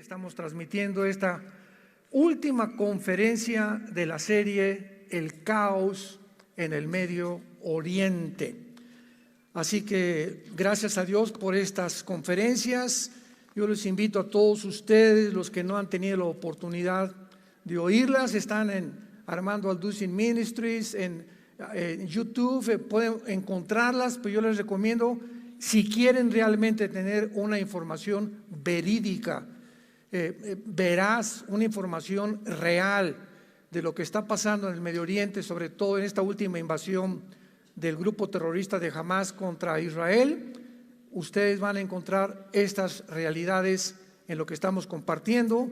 Estamos transmitiendo esta última conferencia de la serie El caos en el Medio Oriente. Así que gracias a Dios por estas conferencias. Yo les invito a todos ustedes, los que no han tenido la oportunidad de oírlas, están en Armando Alducin Ministries, en YouTube, pueden encontrarlas, pero yo les recomiendo, si quieren realmente tener una información verídica, veraz, una información real de lo que está pasando en el Medio Oriente, sobre todo en esta última invasión del grupo terrorista de Hamas contra Israel, ustedes van a encontrar estas realidades en lo que estamos compartiendo,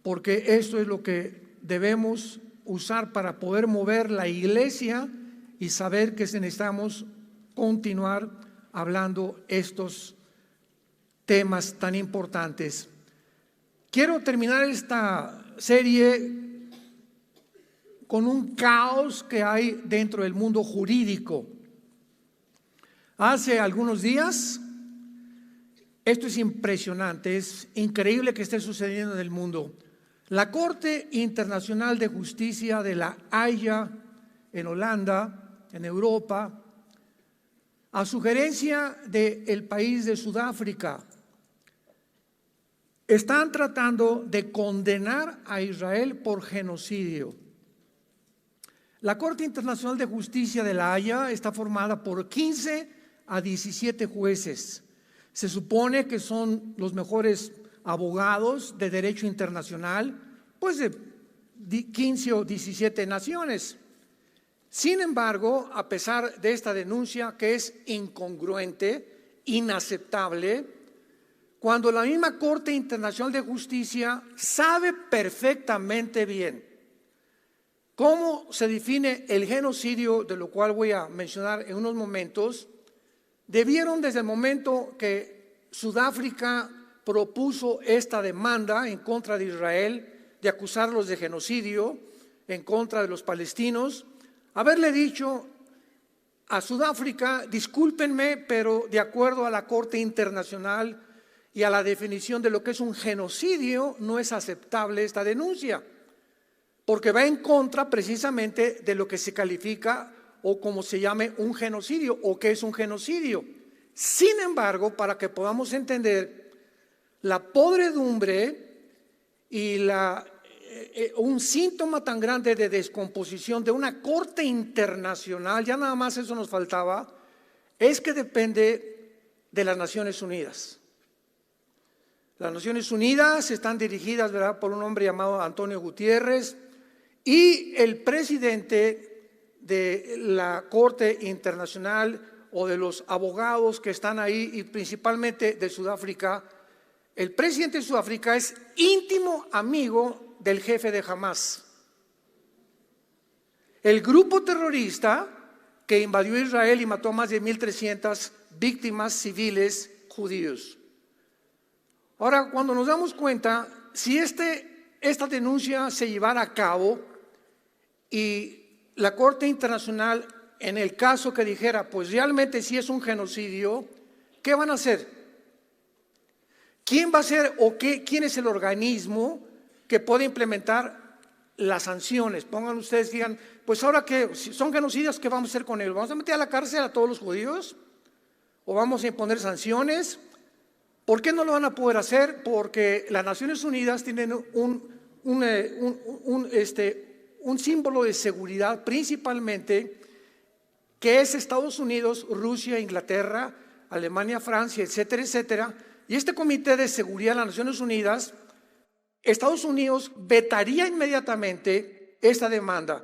porque esto es lo que debemos usar para poder mover la iglesia y saber que necesitamos continuar hablando estos temas tan importantes. Quiero terminar esta serie con un caos que hay dentro del mundo jurídico. Hace algunos días, esto es impresionante, es increíble que esté sucediendo en el mundo. La Corte Internacional de Justicia de La Haya, en Holanda, en Europa, a sugerencia del país de Sudáfrica, están tratando de condenar a Israel por genocidio. La Corte Internacional de Justicia de La Haya está formada por 15 a 17 jueces. Se supone que son los mejores abogados de derecho internacional, pues de 15 o 17 naciones. Sin embargo, a pesar de esta denuncia que es incongruente, inaceptable, cuando la misma Corte Internacional de Justicia sabe perfectamente bien cómo se define el genocidio, de lo cual voy a mencionar en unos momentos, debieron desde el momento que Sudáfrica propuso esta demanda en contra de Israel, de acusarlos de genocidio en contra de los palestinos, haberle dicho a Sudáfrica: discúlpenme, pero de acuerdo a la Corte Internacional y a la definición de lo que es un genocidio, no es aceptable esta denuncia, porque va en contra precisamente de lo que se califica o como se llame un genocidio o qué es un genocidio. Sin embargo, para que podamos entender la podredumbre y un síntoma tan grande de descomposición de una corte internacional, ya nada más eso nos faltaba, es que depende de las Naciones Unidas. Las Naciones Unidas están dirigidas, ¿verdad?, por un hombre llamado Antonio Gutiérrez, y el presidente de la Corte Internacional o de los abogados que están ahí, y principalmente de Sudáfrica, el presidente de Sudáfrica es íntimo amigo del jefe de Hamas, el grupo terrorista que invadió Israel y mató a más de 1,300 víctimas civiles judíos. Ahora, cuando nos damos cuenta, si esta denuncia se llevara a cabo y la Corte Internacional, en el caso que dijera, pues realmente sí es un genocidio, ¿qué van a hacer? ¿Quién va a ser o quién es el organismo que puede implementar las sanciones? Pongan ustedes, digan, pues ahora que si son genocidios, ¿qué vamos a hacer con ellos? ¿Vamos a meter a la cárcel a todos los judíos? ¿O vamos a imponer sanciones? ¿Por qué no lo van a poder hacer? Porque las Naciones Unidas tienen un símbolo de seguridad principalmente, que es Estados Unidos, Rusia, Inglaterra, Alemania, Francia, etcétera, etcétera. Y este Comité de Seguridad de las Naciones Unidas, Estados Unidos vetaría inmediatamente esta demanda.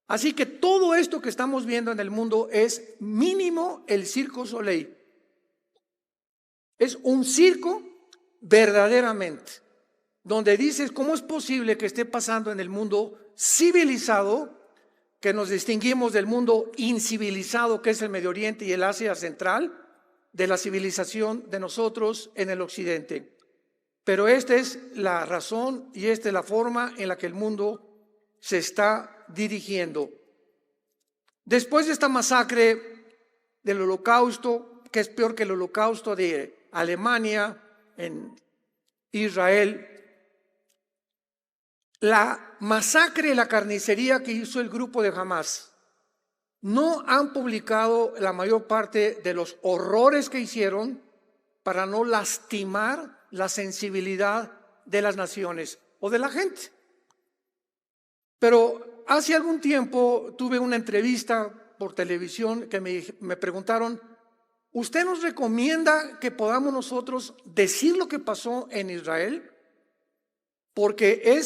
Así que todo esto que estamos viendo en el mundo es mínimo el Circo Soleil. Es un circo verdaderamente, donde dices, ¿cómo es posible que esté pasando en el mundo civilizado, que nos distinguimos del mundo incivilizado, que es el Medio Oriente y el Asia Central, de la civilización de nosotros en el Occidente? Pero esta es la razón y esta es la forma en la que el mundo se está dirigiendo. Después de esta masacre del Holocausto, que es peor que el Holocausto de Alemania en Israel, la masacre y la carnicería que hizo el grupo de Hamás. No han publicado la mayor parte de los horrores que hicieron para no lastimar la sensibilidad de las naciones o de la gente. Pero hace algún tiempo tuve una entrevista por televisión que me preguntaron: ¿usted nos recomienda que podamos nosotros decir lo que pasó en Israel? Porque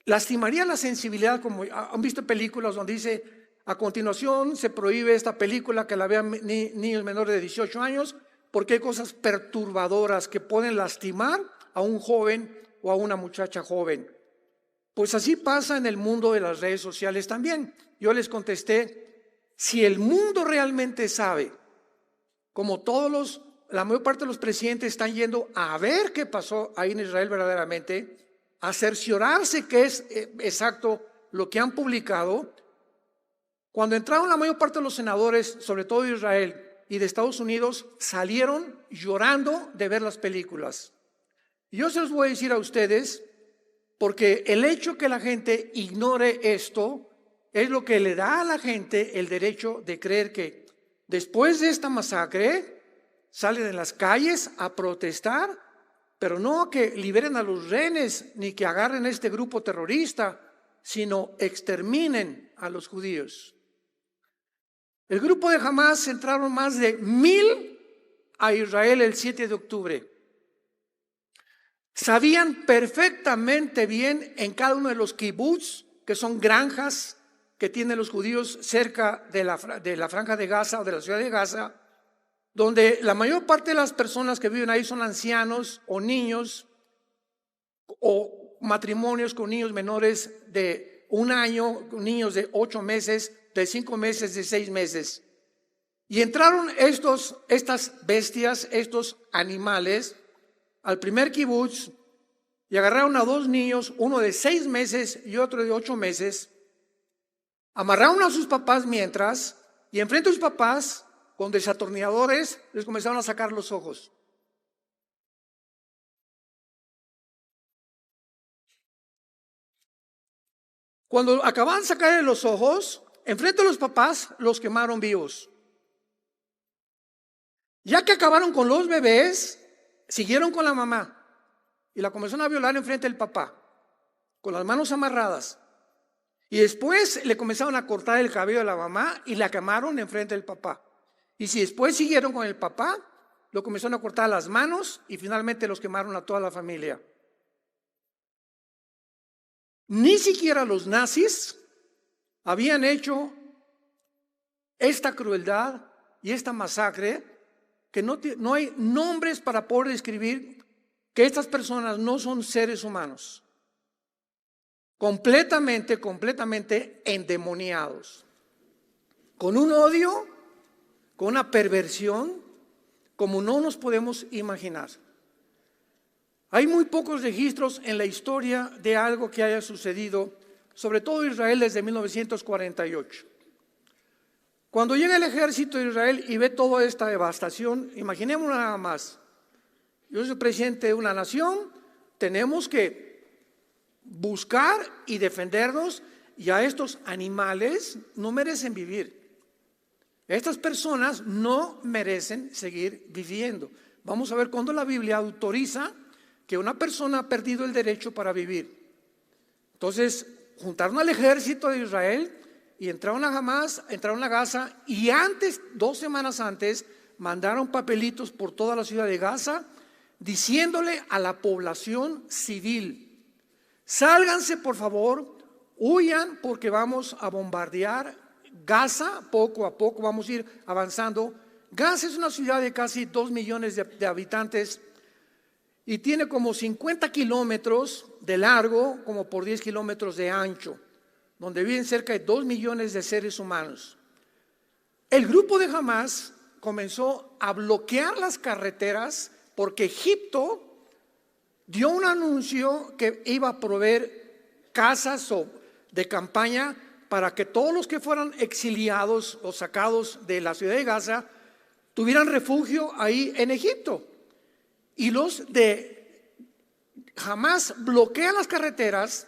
lastimaría la sensibilidad, como han visto películas donde dice: a continuación se prohíbe esta película que la vean niños menores de 18 años porque hay cosas perturbadoras que pueden lastimar a un joven o a una muchacha joven. Pues así pasa en el mundo de las redes sociales también. Yo les contesté: si el mundo realmente sabe, como la mayor parte de los presidentes están yendo a ver qué pasó ahí en Israel verdaderamente, a cerciorarse que es exacto lo que han publicado. Cuando entraron la mayor parte de los senadores, sobre todo de Israel y de Estados Unidos, salieron llorando de ver las películas. Y yo se los voy a decir a ustedes, porque el hecho que la gente ignore esto es lo que le da a la gente el derecho de creer que después de esta masacre salen en las calles a protestar, pero no que liberen a los rehenes ni que agarren a este grupo terrorista, sino exterminen a los judíos. El grupo de Hamás entraron más de 1,000 a Israel el 7 de octubre. Sabían perfectamente bien en cada uno de los kibbutz, que son granjas que tienen los judíos cerca de la franja de Gaza o de la ciudad de Gaza, donde la mayor parte de las personas que viven ahí son ancianos o niños o matrimonios con niños menores de 1 año, niños de 8 meses, de 5 meses, de 6 meses. Y entraron estas bestias, estos animales, al primer kibutz y agarraron a 2 niños, uno de 6 meses y otro de 8 meses, amarraron a sus papás mientras, y enfrente de sus papás, con desatornilladores, les comenzaron a sacar los ojos. Cuando acababan de sacarle los ojos, enfrente de los papás, los quemaron vivos. Ya que acabaron con los bebés, siguieron con la mamá y la comenzaron a violar enfrente del papá, con las manos amarradas. Y después le comenzaron a cortar el cabello a la mamá y la quemaron enfrente del papá. Y si después siguieron con el papá, lo comenzaron a cortar las manos y finalmente los quemaron a toda la familia. Ni siquiera los nazis habían hecho esta crueldad y esta masacre, que no hay nombres para poder describir que estas personas no son seres humanos, completamente endemoniados, con un odio, con una perversión como no nos podemos imaginar. Hay muy pocos registros en la historia de algo que haya sucedido, sobre todo en Israel desde 1948. Cuando llega el ejército de Israel y ve toda esta devastación, imaginemos nada más: yo soy presidente de una nación, tenemos que buscar y defendernos, y a estos animales no merecen vivir. Estas personas no merecen seguir viviendo. Vamos a ver cuándo la Biblia autoriza que una persona ha perdido el derecho para vivir. Entonces, juntaron al ejército de Israel y entraron a Hamás, entraron a Gaza, y 2 semanas antes, mandaron papelitos por toda la ciudad de Gaza diciéndole a la población civil: sálganse por favor, huyan porque vamos a bombardear Gaza poco a poco, vamos a ir avanzando. Gaza es una ciudad de casi 2 millones de habitantes y tiene como 50 kilómetros de largo, como por 10 kilómetros de ancho, donde viven cerca de 2 millones de seres humanos. El grupo de Hamás comenzó a bloquear las carreteras porque Egipto dio un anuncio que iba a proveer casas de campaña para que todos los que fueran exiliados o sacados de la ciudad de Gaza tuvieran refugio ahí en Egipto. Y los de Jamás bloquea las carreteras,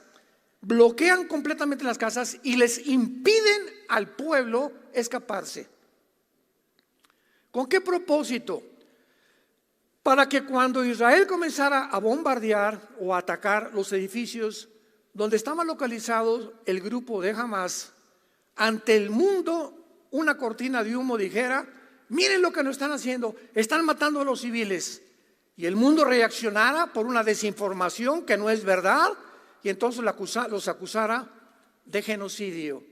bloquean completamente las casas y les impiden al pueblo escaparse. ¿Con qué propósito? Para que cuando Israel comenzara a bombardear o a atacar los edificios donde estaba localizado el grupo de Hamás, ante el mundo una cortina de humo dijera: miren lo que nos están haciendo, están matando a los civiles. Y el mundo reaccionara por una desinformación que no es verdad, y entonces los acusara de genocidio.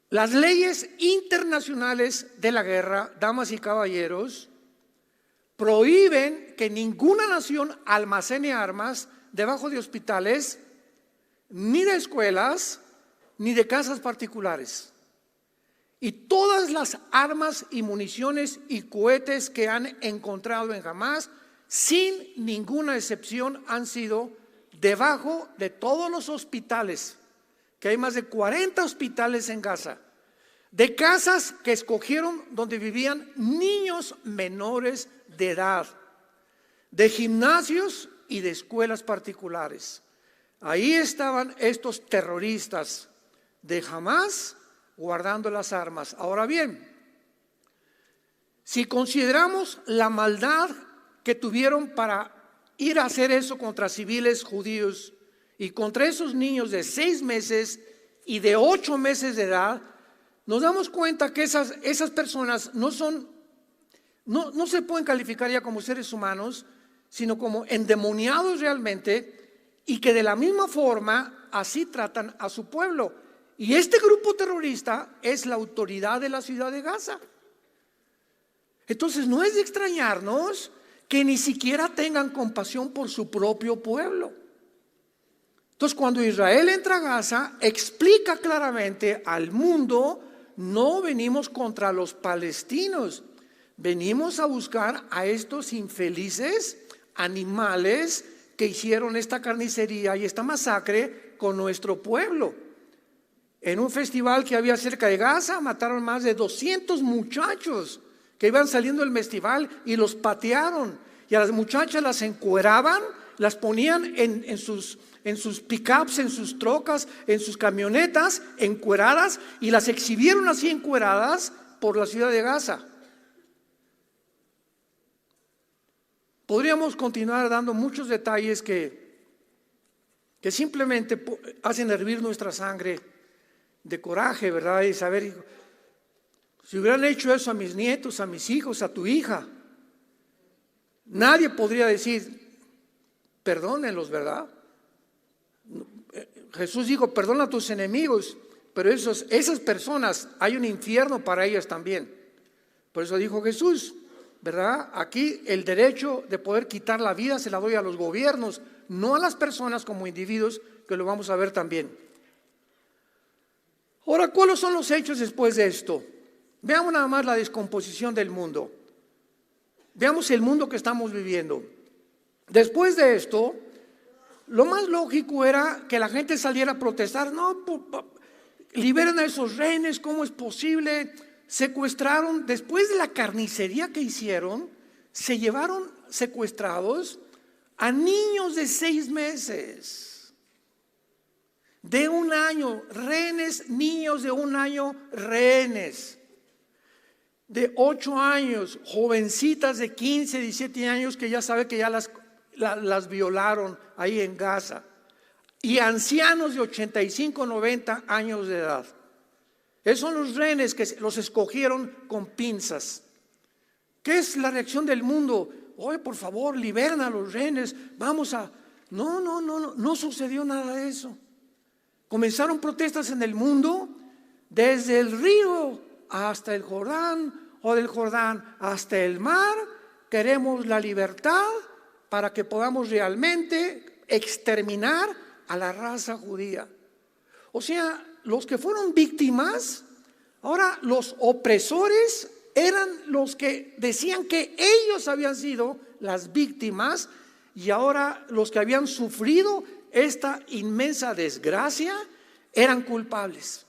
Las leyes internacionales de la guerra, damas y caballeros, prohíben que ninguna nación almacene armas debajo de hospitales, ni de escuelas, ni de casas particulares. Y todas las armas y municiones y cohetes que han encontrado en Hamás, sin ninguna excepción, han sido debajo de todos los hospitales, que hay más de 40 hospitales en Gaza, de casas que escogieron donde vivían niños menores de edad, de gimnasios y de escuelas particulares. Ahí estaban estos terroristas de Hamás guardando las armas. Ahora bien, si consideramos la maldad que tuvieron para ir a hacer eso contra civiles judíos y contra esos niños de 6 meses y de 8 meses de edad, nos damos cuenta que esas personas no se pueden calificar ya como seres humanos, sino como endemoniados realmente, y que de la misma forma así tratan a su pueblo. Y este grupo terrorista es la autoridad de la ciudad de Gaza. Entonces no es de extrañarnos que ni siquiera tengan compasión por su propio pueblo. Entonces cuando Israel entra a Gaza, explica claramente al mundo: no venimos contra los palestinos, venimos a buscar a estos infelices animales que hicieron esta carnicería y esta masacre con nuestro pueblo. En un festival que había cerca de Gaza, mataron más de 200 muchachos que iban saliendo del festival y los patearon. Y a las muchachas las encueraban, las ponían en sus pickups, en sus trocas, en sus camionetas, encueradas, y las exhibieron así encueradas por la ciudad de Gaza. Podríamos continuar dando muchos detalles que simplemente hacen hervir nuestra sangre de coraje, ¿verdad? Y saber, si hubieran hecho eso a mis nietos, a mis hijos, a tu hija, nadie podría decir: perdónenlos, ¿verdad? Jesús dijo: perdona a tus enemigos, pero esas personas, hay un infierno para ellas también. Por eso dijo Jesús, ¿verdad? Aquí el derecho de poder quitar la vida se la doy a los gobiernos, no a las personas como individuos, que lo vamos a ver también. Ahora, ¿cuáles son los hechos después de esto? Veamos nada más la descomposición del mundo. Veamos el mundo que estamos viviendo. Después de esto, lo más lógico era que la gente saliera a protestar. No, liberen a esos rehenes, ¿cómo es posible? Secuestraron, después de la carnicería que hicieron, se llevaron secuestrados a niños de 6 meses. De 1 año, rehenes, niños de 1 año, rehenes. De 8 años, jovencitas de 15, 17 años que ya sabe que ya las violaron ahí en Gaza. Y ancianos de 85, 90 años de edad. Esos son los rehenes que los escogieron con pinzas. ¿Qué es la reacción del mundo? Oye, por favor, liberen a los rehenes, vamos a... No sucedió nada de eso. Comenzaron protestas en el mundo, desde el río hasta el Jordán, o del Jordán hasta el mar. Queremos la libertad para que podamos realmente exterminar a la raza judía. O sea, los que fueron víctimas, ahora los opresores eran los que decían que ellos habían sido las víctimas, y ahora los que habían sufrido esta inmensa desgracia eran culpables.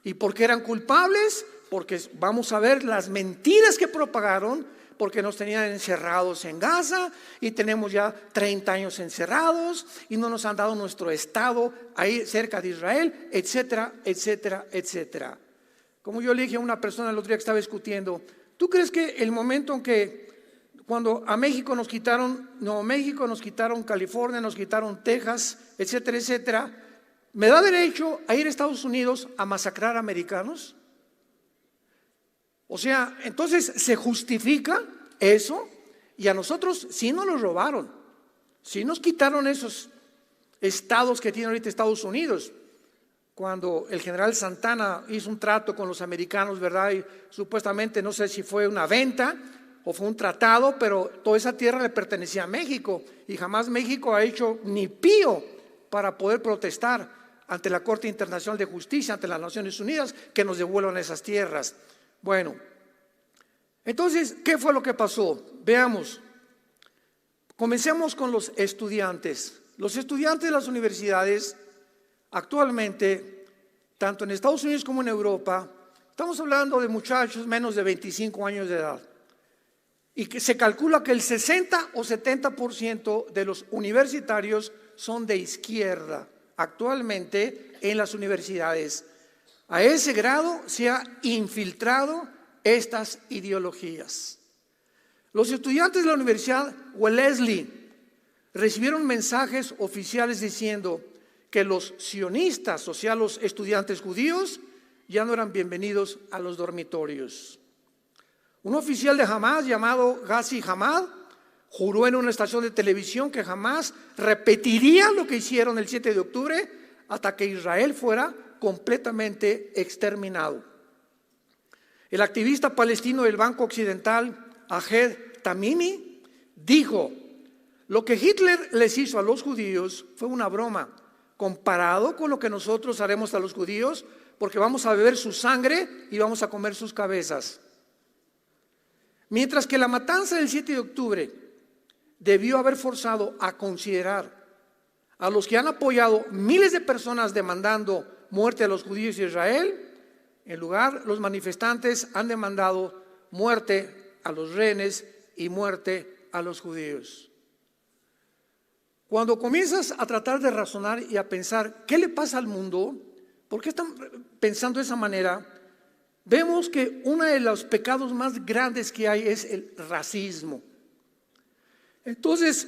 ¿Y por qué eran culpables? Porque vamos a ver las mentiras que propagaron porque nos tenían encerrados en Gaza y tenemos ya 30 años encerrados y no nos han dado nuestro estado ahí cerca de Israel, etcétera, etcétera, etcétera. Como yo le dije a una persona el otro día que estaba discutiendo, ¿tú crees que el momento en que cuando a México nos quitaron Nuevo México, nos quitaron California, nos quitaron Texas, etcétera, etcétera, me da derecho a ir a Estados Unidos a masacrar americanos? O sea, entonces se justifica eso, y a nosotros sí nos lo robaron, sí nos quitaron esos estados que tiene ahorita Estados Unidos. Cuando el general Santana hizo un trato con los americanos, ¿verdad? Y supuestamente, no sé si fue una venta o fue un tratado, pero toda esa tierra le pertenecía a México y jamás México ha hecho ni pío para poder protestar ante la Corte Internacional de Justicia, ante las Naciones Unidas, que nos devuelvan esas tierras. Bueno, entonces, ¿qué fue lo que pasó? Veamos. Comencemos con los estudiantes. Los estudiantes de las universidades actualmente, tanto en Estados Unidos como en Europa, estamos hablando de muchachos menos de 25 años de edad. Y que se calcula que el 60 o 70% de los universitarios son de izquierda actualmente en las universidades. A ese grado se ha infiltrado estas ideologías. Los estudiantes de la Universidad Wellesley recibieron mensajes oficiales diciendo que los sionistas, o sea, los estudiantes judíos, ya no eran bienvenidos a los dormitorios. Un oficial de Hamás llamado Ghazi Hamad juró en una estación de televisión que jamás repetiría lo que hicieron el 7 de octubre hasta que Israel fuera completamente exterminado. El activista palestino del Banco Occidental, Ahed Tamimi, dijo: lo que Hitler les hizo a los judíos fue una broma comparado con lo que nosotros haremos a los judíos, porque vamos a beber su sangre y vamos a comer sus cabezas. Mientras que la matanza del 7 de octubre debió haber forzado a considerar a los que han apoyado miles de personas demandando muerte a los judíos de Israel, en lugar los manifestantes han demandado muerte a los rehenes y muerte a los judíos. Cuando comienzas a tratar de razonar y a pensar ¿qué le pasa al mundo? ¿Por qué están pensando de esa manera? Vemos que uno de los pecados más grandes que hay es el racismo. Entonces,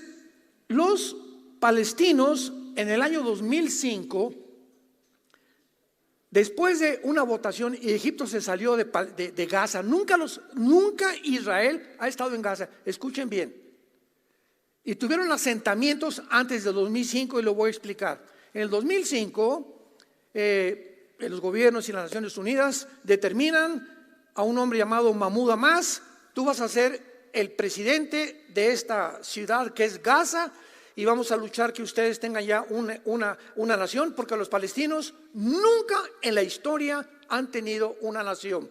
los palestinos en el año 2005, después de una votación, y Egipto se salió de Gaza, nunca Israel ha estado en Gaza, escuchen bien, y tuvieron asentamientos antes del 2005 y lo voy a explicar. En el 2005, los gobiernos y las Naciones Unidas determinan a un hombre llamado Mahmoud Abbas: tú vas a ser el presidente de esta ciudad que es Gaza y vamos a luchar que ustedes tengan ya una nación, porque los palestinos nunca en la historia han tenido una nación.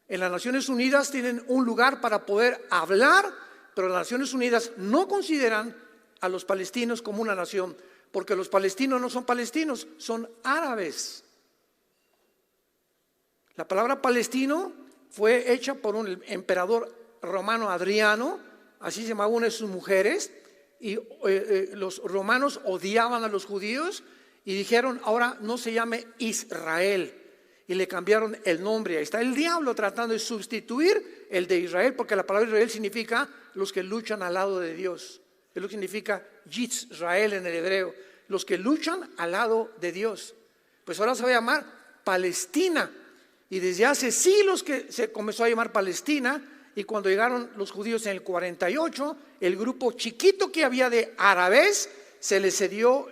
En las Naciones Unidas tienen un lugar para poder hablar, pero las Naciones Unidas no consideran a los palestinos como una nación, porque los palestinos no son palestinos, son árabes. La palabra palestino fue hecha por un emperador romano, Adriano, así se llamaba una de sus mujeres, y los romanos odiaban a los judíos y dijeron: ahora no se llame Israel, y le cambiaron el nombre. Ahí está el diablo tratando de sustituir el de Israel, porque la palabra Israel significa los que luchan al lado de Dios. Es lo que significa Yisrael en el hebreo, los que luchan al lado de Dios. Pues ahora se va a llamar Palestina, y desde hace siglos que se comenzó a llamar Palestina. Y cuando llegaron los judíos en el 48, el grupo chiquito que había de árabes se les cedió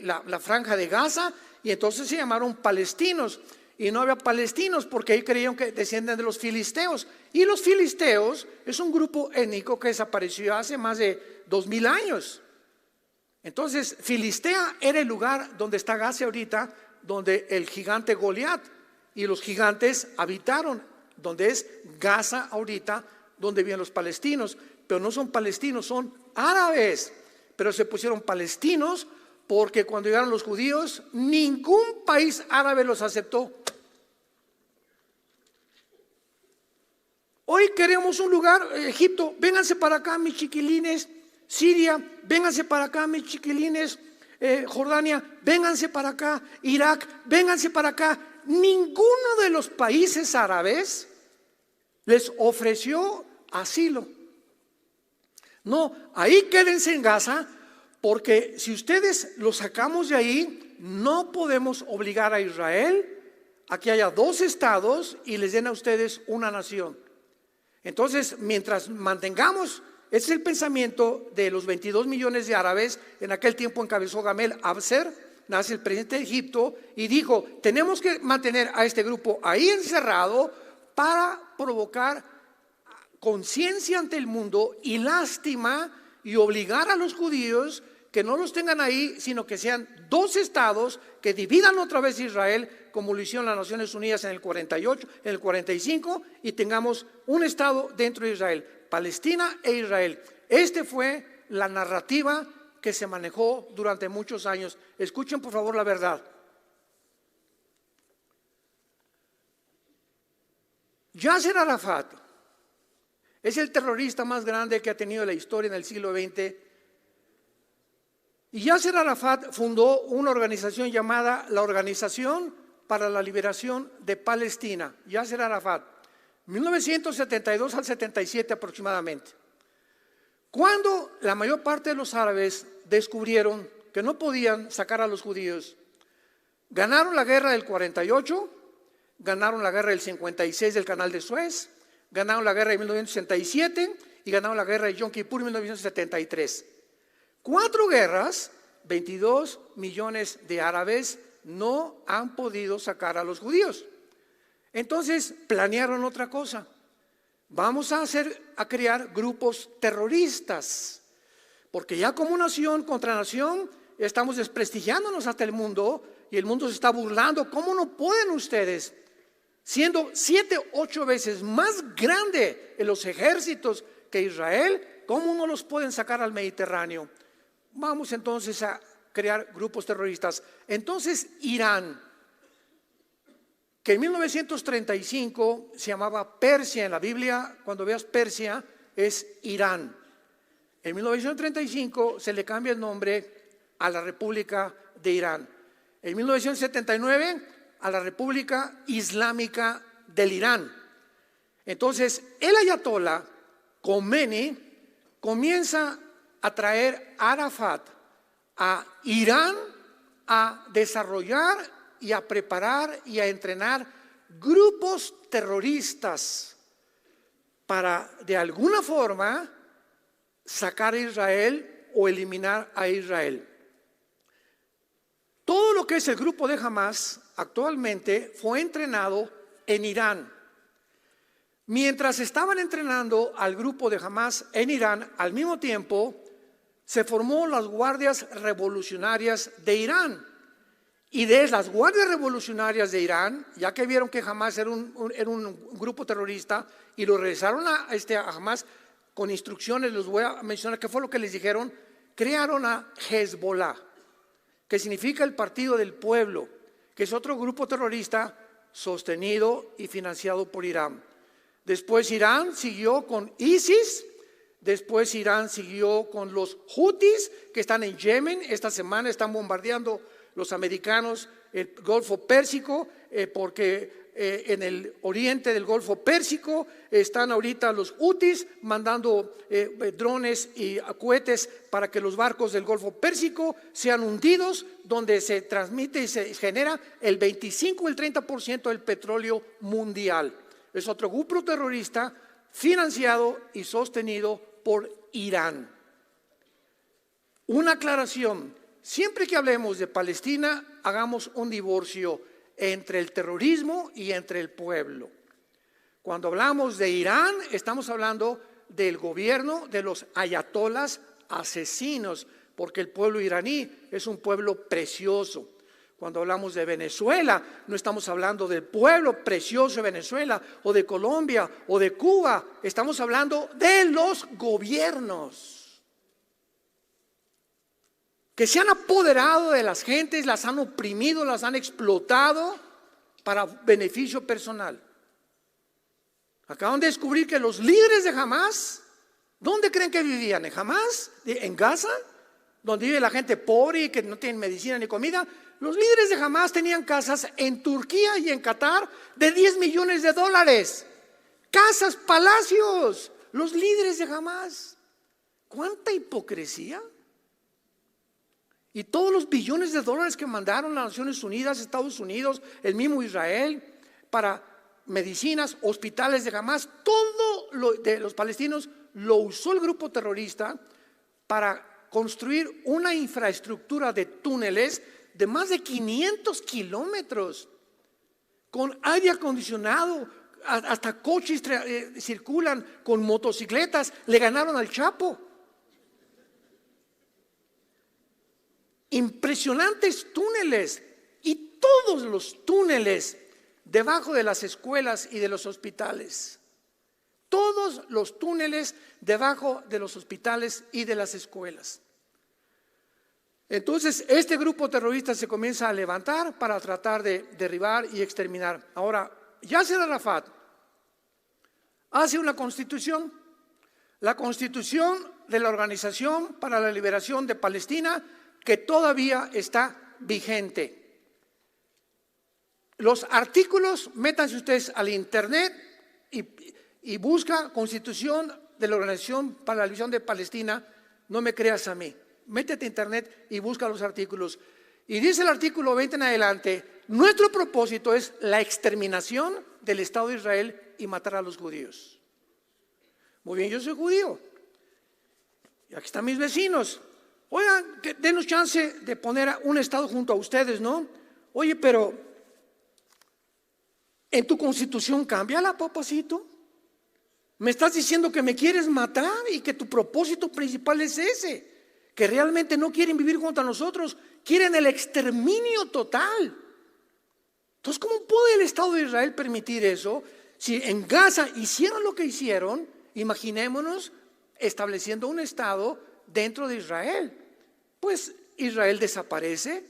la franja de Gaza, y entonces se llamaron palestinos. Y no había palestinos porque ellos creían que descienden de los filisteos. Y los filisteos es un grupo étnico que desapareció hace más de 2000 años. Entonces, Filistea era el lugar donde está Gaza ahorita, donde el gigante Goliat y los gigantes habitaron, donde es Gaza ahorita, donde viven los palestinos. Pero no son palestinos, son árabes. Pero se pusieron palestinos porque cuando llegaron los judíos, ningún país árabe los aceptó. hoy queremos un lugar, Egipto, vénganse para acá mis chiquilines, Siria, vénganse para acá mis chiquilines, Jordania, vénganse para acá, Irak, vénganse para acá. Ninguno de los países árabes les ofreció asilo. No, ahí quédense en Gaza, porque si ustedes los sacamos de ahí, no podemos obligar a Israel a que haya dos estados y les den a ustedes una nación. Entonces, mientras mantengamos, ese es el pensamiento de los 22 millones de árabes. En aquel tiempo encabezó Gamal Abser, nace el presidente de Egipto, y dijo: tenemos que mantener a este grupo ahí encerrado para provocar conciencia ante el mundo y lástima, y obligar a los judíos que no los tengan ahí, sino que sean dos estados que dividan otra vez Israel, como lo hicieron las Naciones Unidas en el 48, en el 45, y tengamos un estado dentro de Israel, Palestina e Israel. Este fue la narrativa que se manejó durante muchos años. Escuchen por favor la verdad. Yasser Arafat es el terrorista más grande que ha tenido la historia en el siglo XX. Y Yasser Arafat fundó una organización llamada la Organización para la Liberación de Palestina. Yasser Arafat, 1972 al 77 aproximadamente. Cuando la mayor parte de los árabes descubrieron que no podían sacar a los judíos, ganaron la guerra del 48, ganaron la guerra del 56 del Canal de Suez, ganaron la guerra de 1967 y ganaron la guerra de Yom Kippur en 1973. 4 guerras, 22 millones de árabes no han podido sacar a los judíos. Entonces planearon otra cosa. Vamos a crear grupos terroristas, porque ya como nación contra nación estamos desprestigiándonos hasta el mundo, y el mundo se está burlando. ¿Cómo no pueden ustedes, siendo 7, 8 veces más grande en los ejércitos que Israel, cómo no los pueden sacar al Mediterráneo? Vamos entonces a crear grupos terroristas. Entonces Irán, que en 1935 se llamaba Persia en la Biblia, cuando veas Persia es Irán. En 1935 se le cambia el nombre a la República de Irán. En 1979 a la República Islámica del Irán. Entonces el ayatolá Khomeini comienza a traer a Arafat a Irán a desarrollar y a preparar y a entrenar grupos terroristas para de alguna forma sacar a Israel o eliminar a Israel. Todo lo que es el grupo de Hamas actualmente fue entrenado en Irán. Mientras estaban entrenando al grupo de Hamas en Irán, al mismo tiempo se formó las guardias revolucionarias de Irán. Y de las guardias revolucionarias de Irán, ya que vieron que Hamas era un grupo terrorista y lo regresaron a Hamas con instrucciones, les voy a mencionar qué fue lo que les dijeron. Crearon a Hezbollah, que significa el Partido del Pueblo, que es otro grupo terrorista sostenido y financiado por Irán. Después Irán siguió con ISIS. Después Irán siguió con los Houthis, que están en Yemen. Esta semana están bombardeando los americanos el Golfo Pérsico, porque en el oriente del Golfo Pérsico están ahorita los Houthis mandando drones y cohetes para que los barcos del Golfo Pérsico sean hundidos, donde se transmite y se genera el 25 o el 30% del petróleo mundial. Es otro grupo terrorista financiado y sostenido por Irán. Una aclaración: siempre que hablemos de Palestina, hagamos un divorcio entre el terrorismo y entre el pueblo. Cuando hablamos de Irán, estamos hablando del gobierno de los ayatolas asesinos, porque el pueblo iraní es un pueblo precioso. Cuando hablamos de Venezuela, no estamos hablando del pueblo precioso de Venezuela, o de Colombia, o de Cuba. Estamos hablando de los gobiernos que se han apoderado de las gentes, las han oprimido, las han explotado para beneficio personal. Acaban de descubrir que los líderes de Hamás, ¿dónde creen que vivían? ¿En Hamás? ¿En Gaza? Donde vive la gente pobre y que no tienen medicina ni comida. Los líderes de Hamás tenían casas en Turquía y en Qatar de 10 millones de dólares. Casas, palacios. Los líderes de Hamás. ¿Cuánta hipocresía? Y todos los billones de dólares que mandaron las Naciones Unidas, Estados Unidos, el mismo Israel, para medicinas, hospitales de Hamás, todo lo de los palestinos lo usó el grupo terrorista para construir una infraestructura de túneles de más de 500 kilómetros, con aire acondicionado, hasta coches circulan con motocicletas, le ganaron al Chapo. Impresionantes túneles, y todos los túneles debajo de las escuelas y de los hospitales. Todos los túneles debajo de los hospitales y de las escuelas. Entonces, este grupo terrorista se comienza a levantar para tratar de derribar y exterminar. Ahora, Yasser Arafat hace una constitución, la constitución de la Organización para la Liberación de Palestina, que todavía está vigente. Los artículos, métanse ustedes al internet y busca Constitución de la Organización para la Liberación de Palestina. No me creas a mí, métete a internet y busca los artículos. Y dice el artículo 20 en adelante: nuestro propósito es la exterminación del Estado de Israel y matar a los judíos. Muy bien, yo soy judío y aquí están mis vecinos. Oigan, denos chance de poner un Estado junto a ustedes, ¿no? Oye, pero ¿en tu constitución cámbiala, papacito? Me estás diciendo que me quieres matar y que tu propósito principal es ese, que realmente no quieren vivir junto a nosotros, quieren el exterminio total. Entonces, ¿cómo puede el Estado de Israel permitir eso? Si en Gaza hicieron lo que hicieron, imaginémonos estableciendo un Estado dentro de Israel. Pues Israel desaparece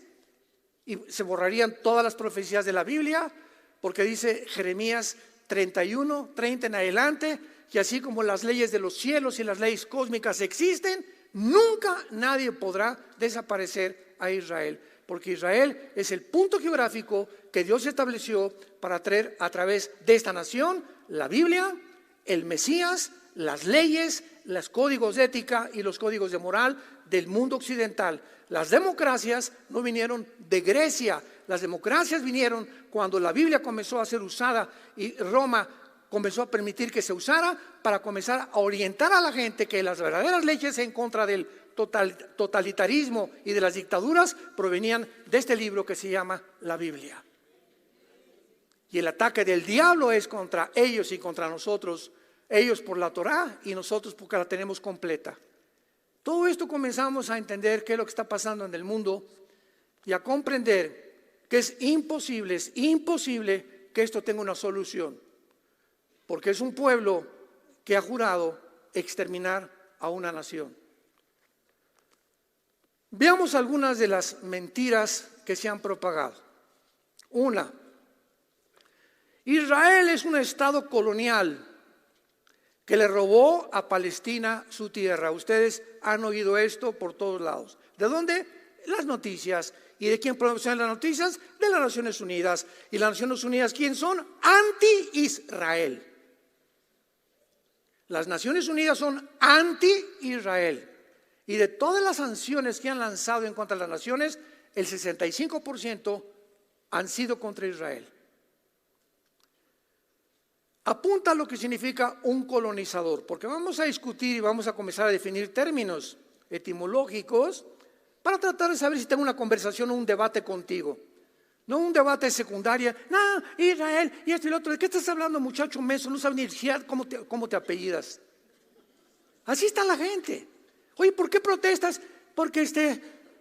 y se borrarían todas las profecías de la Biblia, porque dice Jeremías 31, 30 en adelante, que así como las leyes de los cielos y las leyes cósmicas existen, nunca nadie podrá desaparecer a Israel, porque Israel es el punto geográfico que Dios estableció para traer a través de esta nación la Biblia, el Mesías, las leyes, los códigos de ética y los códigos de moral del mundo occidental. Las democracias no vinieron de Grecia, las democracias vinieron cuando la Biblia comenzó a ser usada y Roma comenzó a permitir que se usara para comenzar a orientar a la gente que las verdaderas leyes en contra del totalitarismo y de las dictaduras provenían de este libro que se llama la Biblia. Y el ataque del diablo es contra ellos y contra nosotros, ellos por la Torá y nosotros porque la tenemos completa. Todo esto comenzamos a entender qué es lo que está pasando en el mundo y a comprender que es imposible que esto tenga una solución, porque es un pueblo que ha jurado exterminar a una nación. Veamos algunas de las mentiras que se han propagado. Una, Israel es un estado colonial que le robó a Palestina su tierra. Ustedes han oído esto por todos lados. ¿De dónde? Las noticias. ¿Y de quién producen las noticias? De las Naciones Unidas. ¿Y las Naciones Unidas quién son? Anti-Israel. Las Naciones Unidas son anti-Israel. Y de todas las sanciones que han lanzado en contra de las naciones, el 65% han sido contra Israel. Apunta a lo que significa un colonizador, porque vamos a discutir y vamos a comenzar a definir términos etimológicos para tratar de saber si tengo una conversación o un debate contigo. No un debate de secundaria, no, Israel y esto y lo otro. ¿De qué estás hablando, muchacho menso? No sabes ni siquiera cómo te apellidas. Así está la gente. Oye, ¿por qué protestas? Porque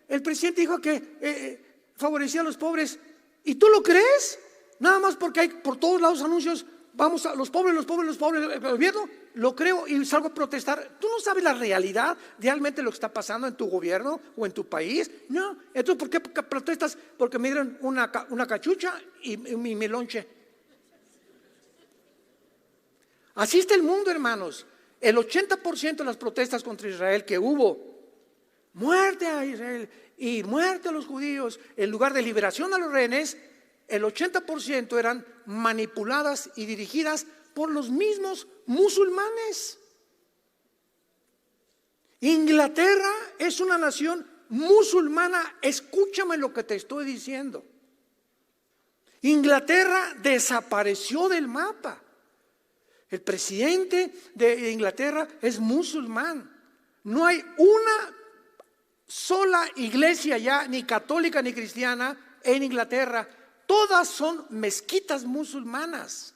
el presidente dijo que favorecía a los pobres. ¿Y tú lo crees? Nada más porque hay por todos lados anuncios. Vamos a los pobres, el gobierno, lo creo y salgo a protestar. ¿Tú no sabes la realidad realmente lo que está pasando en tu gobierno o en tu país? No. Entonces, ¿por qué protestas? Porque me dieron una cachucha y mi lonche. Así está el mundo, hermanos. El 80% de las protestas contra Israel que hubo, muerte a Israel y muerte a los judíos, en lugar de liberación a los rehenes, el 80% eran manipuladas y dirigidas por los mismos musulmanes. Inglaterra es una nación musulmana, escúchame lo que te estoy diciendo. Inglaterra desapareció del mapa. El presidente de Inglaterra es musulmán. No hay una sola iglesia ya, ni católica ni cristiana, en Inglaterra. Todas son mezquitas musulmanas.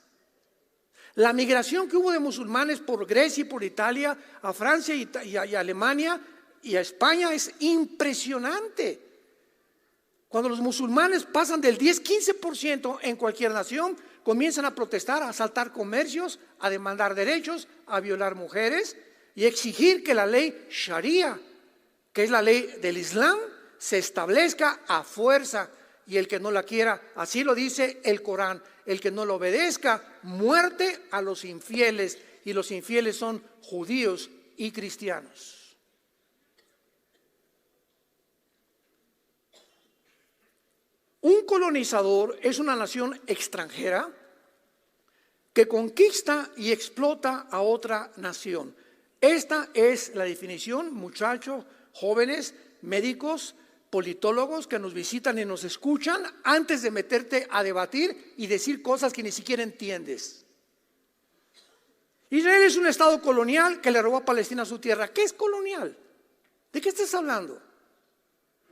La migración que hubo de musulmanes por Grecia y por Italia a Francia y a Alemania y a España es impresionante. Cuando los musulmanes pasan del 10-15% en cualquier nación, comienzan a protestar, a asaltar comercios, a demandar derechos, a violar mujeres y exigir que la ley Sharia, que es la ley del Islam, se establezca a fuerza. Y el que no la quiera, así lo dice el Corán, el que no lo obedezca, muerte a los infieles. Y los infieles son judíos y cristianos. Un colonizador es una nación extranjera que conquista y explota a otra nación. Esta es la definición, muchachos, jóvenes, médicos, politólogos que nos visitan y nos escuchan, antes de meterte a debatir y decir cosas que ni siquiera entiendes. Israel es un estado colonial que le robó a Palestina su tierra. ¿Qué es colonial? ¿De qué estás hablando?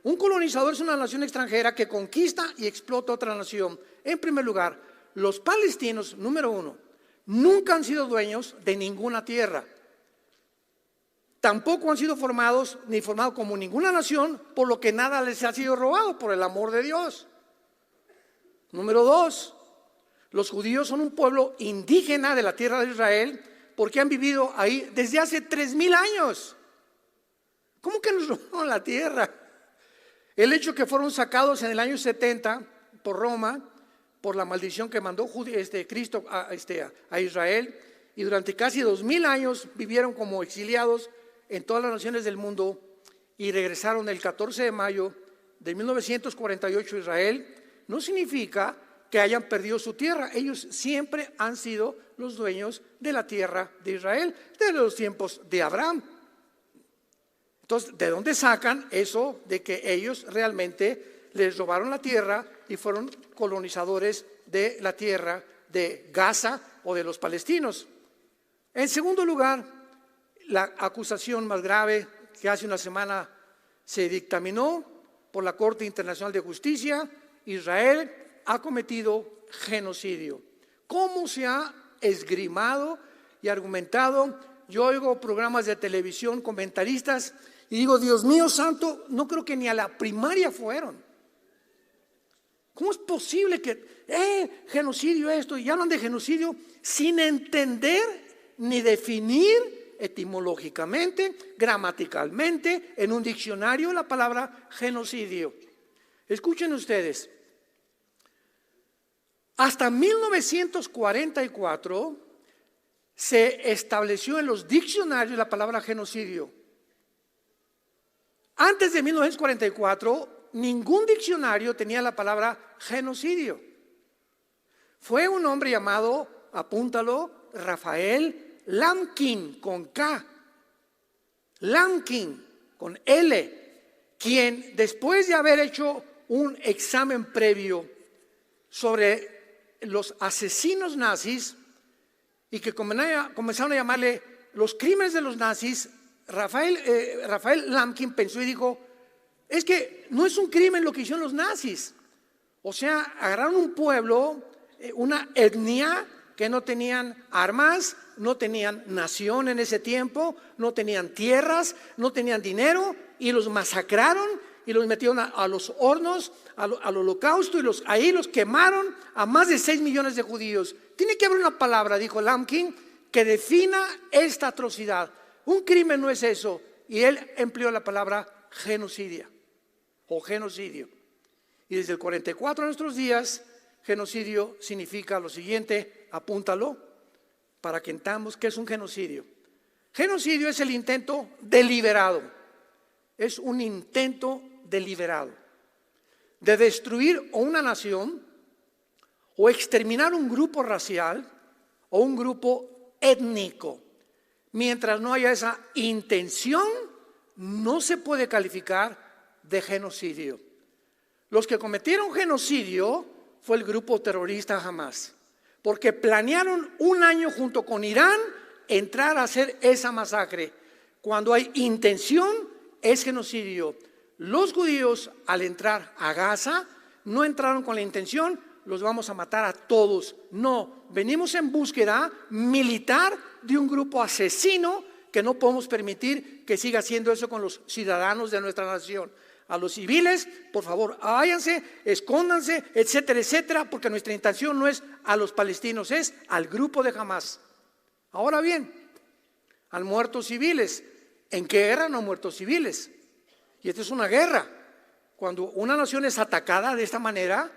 Un colonizador es una nación extranjera que conquista y explota a otra nación. En primer lugar, los palestinos, número uno, nunca han sido dueños de ninguna tierra. Tampoco han sido formados ni formados como ninguna nación, por lo que nada les ha sido robado, por el amor de Dios. Número dos, los judíos son un pueblo indígena de la tierra de Israel porque han vivido ahí desde hace 3000 años. ¿Cómo que nos robaron la tierra? El hecho que fueron sacados en el año 70 por Roma, por la maldición que mandó Cristo a Israel, y durante casi 2000 años vivieron como exiliados en todas las naciones del mundo y regresaron el 14 de mayo de 1948 a Israel, no significa que hayan perdido su tierra. Ellos siempre han sido los dueños de la tierra de Israel, desde los tiempos de Abraham. Entonces, ¿de dónde sacan eso de que ellos realmente les robaron la tierra y fueron colonizadores de la tierra de Gaza o de los palestinos? En segundo lugar, la acusación más grave que hace una semana se dictaminó por la Corte Internacional de Justicia: Israel ha cometido genocidio. ¿Cómo se ha esgrimado y argumentado? Yo oigo programas de televisión, comentaristas, y digo, Dios mío santo, no creo que ni a la primaria fueron. ¿Cómo es posible que genocidio esto? Y hablan de genocidio sin entender ni definir etimológicamente, gramaticalmente, en un diccionario la palabra genocidio. Escuchen ustedes, hasta 1944 se estableció en los diccionarios la palabra genocidio. Antes de 1944, ningún diccionario tenía la palabra genocidio. Fue un hombre llamado, apúntalo, Rafael Lamkin, con K, Lamkin, con L, quien después de haber hecho un examen previo sobre los asesinos nazis y que comenzaron a llamarle los crímenes de los nazis, Rafael Lamkin pensó y dijo, es que no es un crimen lo que hicieron los nazis. O sea, agarraron un pueblo, una etnia que no tenían armas, no tenían nación en ese tiempo, no tenían tierras, no tenían dinero, y los masacraron y los metieron a los hornos, al holocausto, y ahí los quemaron a más de 6 millones de judíos. Tiene que haber una palabra, dijo Lamkin, que defina esta atrocidad. Un crimen no es eso, y él empleó la palabra genocidio o genocidio. Y desde el 44 a nuestros días, genocidio significa lo siguiente, apúntalo: para que entendamos qué es un genocidio. Genocidio es el intento deliberado, es un intento deliberado de destruir o una nación o exterminar un grupo racial o un grupo étnico. Mientras no haya esa intención, no se puede calificar de genocidio. Los que cometieron genocidio fue el grupo terrorista Hamas, porque planearon un año junto con Irán entrar a hacer esa masacre. Cuando hay intención, es genocidio. Los judíos, al entrar a Gaza, no entraron con la intención, los vamos a matar a todos. No, venimos en búsqueda militar de un grupo asesino que no podemos permitir que siga haciendo eso con los ciudadanos de nuestra nación. A los civiles, por favor, váyanse, escóndanse, etcétera, etcétera, porque nuestra intención no es a los palestinos, es al grupo de Hamas. Ahora bien, han muerto civiles. ¿En qué guerra no han muerto civiles? Y esta es una guerra. Cuando una nación es atacada de esta manera,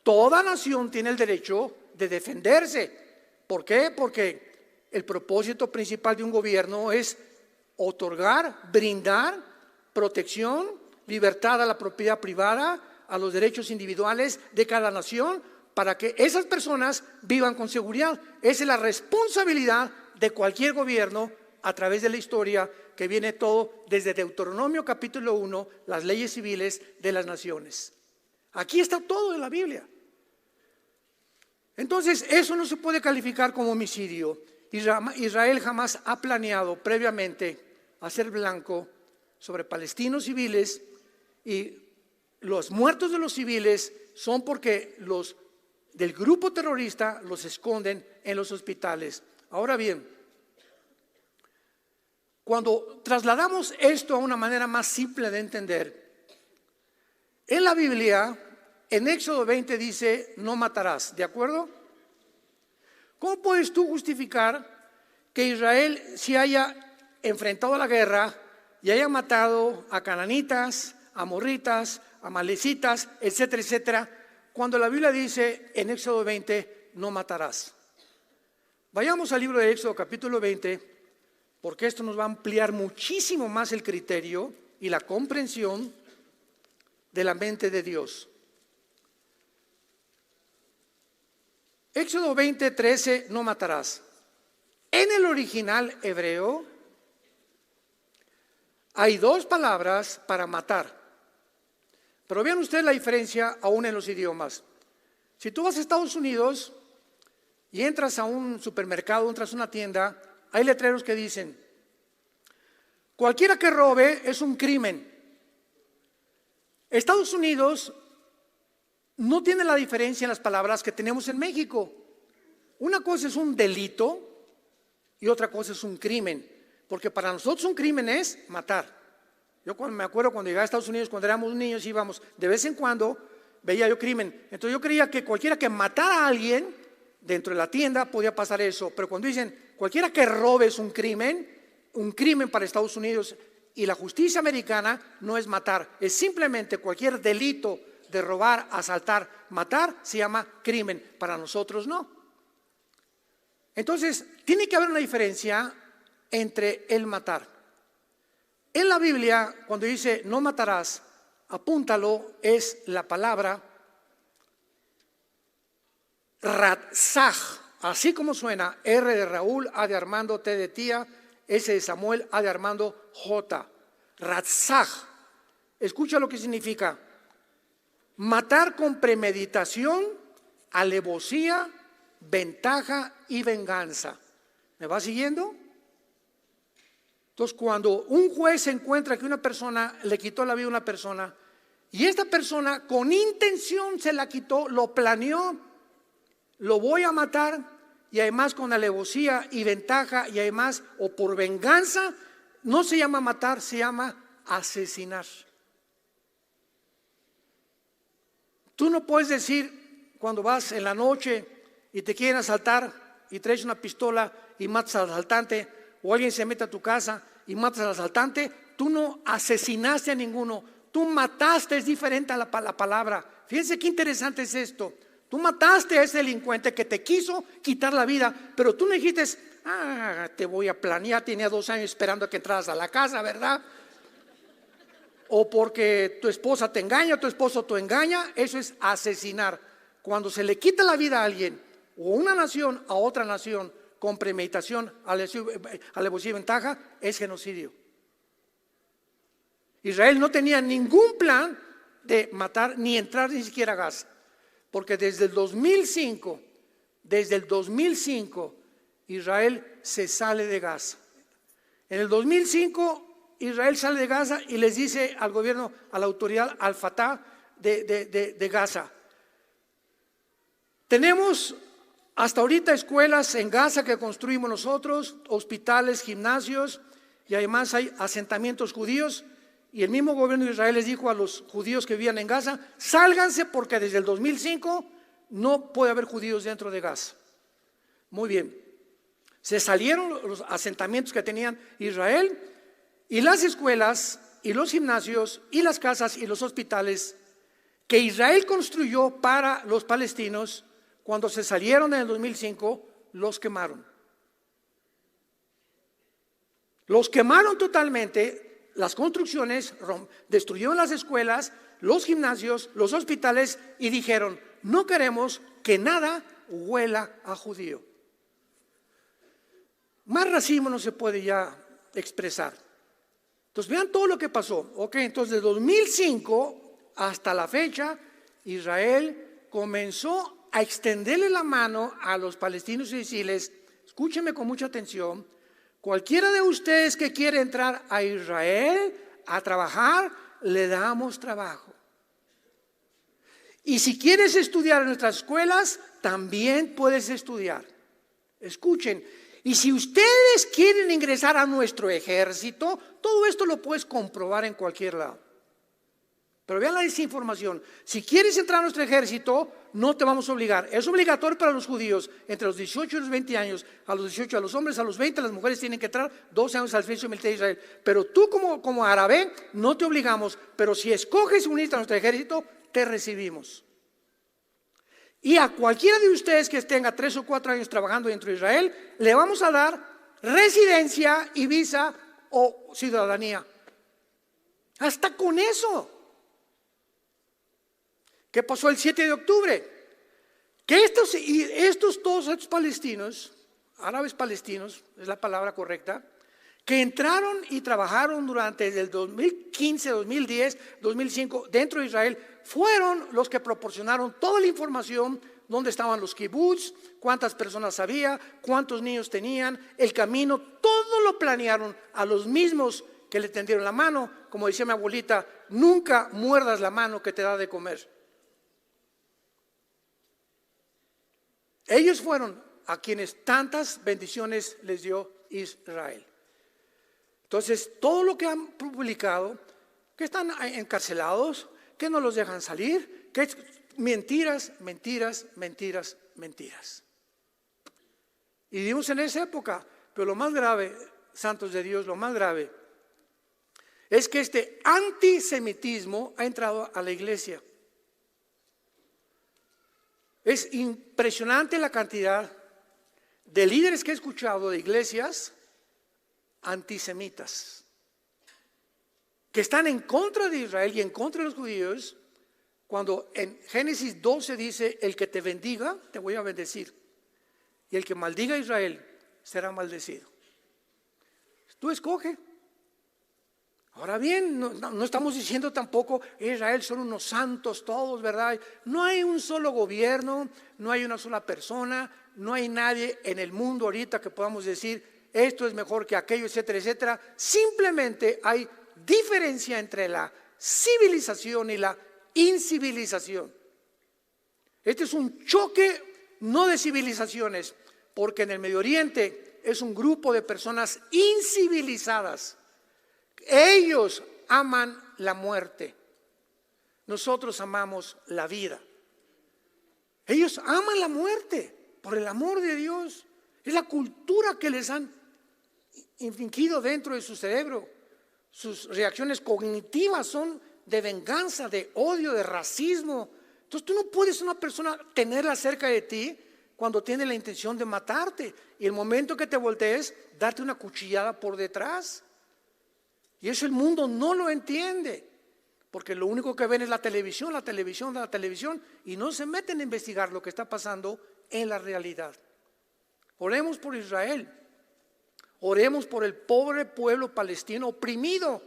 toda nación tiene el derecho de defenderse. ¿Por qué? Porque el propósito principal de un gobierno es otorgar, brindar protección, libertad a la propiedad privada, a los derechos individuales de cada nación, para que esas personas vivan con seguridad. Esa es la responsabilidad de cualquier gobierno a través de la historia, que viene todo desde Deuteronomio capítulo 1, las leyes civiles de las naciones. Aquí está todo en la Biblia. Entonces, eso no se puede calificar como homicidio. Israel jamás ha planeado previamente hacer blanco sobre palestinos civiles, y los muertos de los civiles son porque los del grupo terrorista los esconden en los hospitales. Ahora bien, cuando trasladamos esto a una manera más simple de entender, en la Biblia, en Éxodo 20 dice, no matarás, ¿de acuerdo? ¿Cómo puedes tú justificar que Israel se haya enfrentado a la guerra y haya matado a cananitas, amorritas, amalecitas, etcétera, etcétera, cuando la Biblia dice en Éxodo 20, no matarás? Vayamos al libro de Éxodo capítulo 20, porque esto nos va a ampliar muchísimo más el criterio y la comprensión de la mente de Dios. Éxodo 20, 13, no matarás. En el original hebreo hay dos palabras para matar. Pero vean ustedes la diferencia aún en los idiomas. Si tú vas a Estados Unidos y entras a un supermercado, entras a una tienda, hay letreros que dicen, cualquiera que robe es un crimen. Estados Unidos no tiene la diferencia en las palabras que tenemos en México. Una cosa es un delito y otra cosa es un crimen. Porque para nosotros un crimen es matar. Yo me acuerdo cuando llegué a Estados Unidos, cuando éramos niños, íbamos, de vez en cuando veía yo crimen. Entonces yo creía que cualquiera que matara a alguien dentro de la tienda podía pasar eso. Pero cuando dicen cualquiera que robe es un crimen para Estados Unidos, y la justicia americana no es matar, es simplemente cualquier delito de robar, asaltar, matar, se llama crimen. Para nosotros no. Entonces tiene que haber una diferencia entre el matar. En la Biblia, cuando dice no matarás, apúntalo, es la palabra ratzaj, así como suena, R de Raúl, A de Armando, T de tía, S de Samuel, A de Armando, J. Ratzaj. Escucha lo que significa: matar con premeditación, alevosía, ventaja y venganza. ¿Me va siguiendo? Entonces, cuando un juez encuentra que una persona le quitó la vida a una persona, y esta persona con intención se la quitó, lo planeó, lo voy a matar, y además con alevosía y ventaja, y además o por venganza, no se llama matar, se llama asesinar. Tú no puedes decir cuando vas en la noche y te quieren asaltar y traes una pistola y matas al asaltante, o alguien se mete a tu casa y matas al asaltante, tú no asesinaste a ninguno, tú mataste. Es diferente a la palabra. Fíjense qué interesante es esto. Tú mataste a ese delincuente que te quiso quitar la vida, pero tú no dijiste, te voy a planear, tenía 2 años esperando a que entraras a la casa, ¿verdad? O porque tu esposa te engaña, tu esposo te engaña. Eso es asesinar. Cuando se le quita la vida a alguien o una nación a otra nación con premeditación, alevosía y ventaja, es genocidio. Israel no tenía ningún plan de matar ni entrar ni siquiera a Gaza, porque desde el 2005 Israel se sale de Gaza. En el 2005 Israel sale de Gaza y les dice al gobierno, a la autoridad, al Fatah de Gaza: tenemos hasta ahorita escuelas en Gaza que construimos nosotros, hospitales, gimnasios, y además hay asentamientos judíos. Y el mismo gobierno de Israel les dijo a los judíos que vivían en Gaza: sálganse, porque desde el 2005 no puede haber judíos dentro de Gaza. Muy bien, se salieron los asentamientos que tenían Israel, y las escuelas y los gimnasios y las casas y los hospitales que Israel construyó para los palestinos, cuando se salieron en el 2005, los quemaron. Los quemaron totalmente, las construcciones, destruyeron las escuelas, los gimnasios, los hospitales, y dijeron: no queremos que nada huela a judío. Más racismo no se puede ya expresar. Entonces vean todo lo que pasó. Entonces de 2005 hasta la fecha, Israel comenzó a extenderle la mano a los palestinos y decirles: escúchenme con mucha atención, cualquiera de ustedes que quiere entrar a Israel a trabajar, le damos trabajo. Y si quieres estudiar en nuestras escuelas, también puedes estudiar. Escuchen, y si ustedes quieren ingresar a nuestro ejército, todo esto lo puedes comprobar en cualquier lado. Pero vean la desinformación. Si quieres entrar a nuestro ejército, no te vamos a obligar. Es obligatorio para los judíos entre los 18 y los 20 años. A los 18 a los hombres, a los 20 las mujeres tienen que entrar 12 años al servicio militar de Israel. Pero tú como árabe no te obligamos. Pero si escoges unirte a nuestro ejército, te recibimos. Y a cualquiera de ustedes que tenga 3 o 4 años trabajando dentro de Israel, le vamos a dar residencia y visa o ciudadanía. Hasta con eso. ¿Qué pasó el 7 de octubre? Que todos estos palestinos, árabes palestinos, es la palabra correcta, que entraron y trabajaron durante el 2015, 2010, 2005 dentro de Israel, fueron los que proporcionaron toda la información: dónde estaban los kibbutz, cuántas personas había, cuántos niños tenían, el camino, todo lo planearon a los mismos que le tendieron la mano. Como decía mi abuelita: nunca muerdas la mano que te da de comer. Ellos fueron a quienes tantas bendiciones les dio Israel. Entonces, todo lo que han publicado, que están encarcelados, que no los dejan salir, que es mentiras, mentiras, mentiras, mentiras. Y vivimos en esa época. Pero lo más grave, santos de Dios, lo más grave es que este antisemitismo ha entrado a la iglesia. Es impresionante la cantidad de líderes que he escuchado de iglesias antisemitas, que están en contra de Israel y en contra de los judíos, cuando en Génesis 12 dice: el que te bendiga, te voy a bendecir, y el que maldiga a Israel será maldecido. Tú escoge. Ahora bien, no estamos diciendo tampoco Israel son unos santos todos, ¿verdad? No hay un solo gobierno, no hay una sola persona, no hay nadie en el mundo ahorita que podamos decir esto es mejor que aquello, etcétera, etcétera. Simplemente hay diferencia entre la civilización y la incivilización. Este es un choque no de civilizaciones, porque en el Medio Oriente es un grupo de personas incivilizadas. Ellos aman la muerte, nosotros amamos la vida. Ellos aman la muerte por el amor de Dios. Es la cultura que les han infringido dentro de su cerebro. Sus reacciones cognitivas son de venganza, de odio, de racismo. Entonces tú no puedes una persona tenerla cerca de ti cuando tiene la intención de matarte, y el momento que te voltees, darte una cuchillada por detrás. Y eso el mundo no lo entiende, porque lo único que ven es la televisión, y no se meten a investigar lo que está pasando en la realidad. Oremos por Israel, oremos por el pobre pueblo palestino oprimido,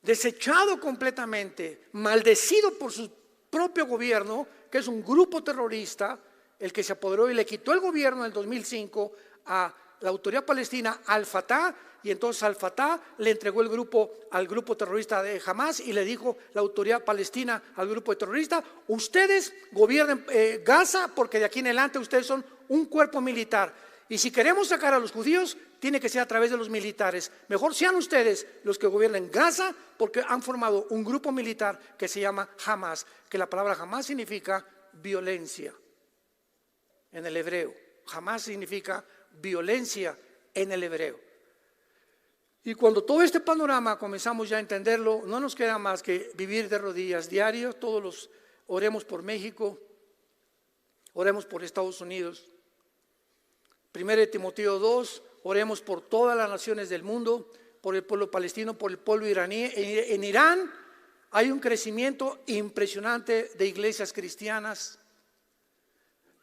desechado completamente, maldecido por su propio gobierno, que es un grupo terrorista, el que se apoderó y le quitó el gobierno en el 2005 a la autoridad palestina, al-Fatah, y entonces al-Fatah le entregó el grupo al grupo terrorista de Hamas, y le dijo la autoridad palestina al grupo terrorista: ustedes gobiernen Gaza, porque de aquí en adelante ustedes son un cuerpo militar, y si queremos sacar a los judíos tiene que ser a través de los militares. Mejor sean ustedes los que gobiernen Gaza, porque han formado un grupo militar que se llama Hamas, que la palabra Hamas significa violencia en el hebreo. Hamas significa violencia en el hebreo. Y cuando todo este panorama comenzamos ya a entenderlo, no nos queda más que vivir de rodillas diario. Oremos por México, oremos por Estados Unidos. 1 Timoteo 2, oremos por todas las naciones del mundo, por el pueblo palestino, por el pueblo iraní. En Irán hay un crecimiento impresionante de iglesias cristianas.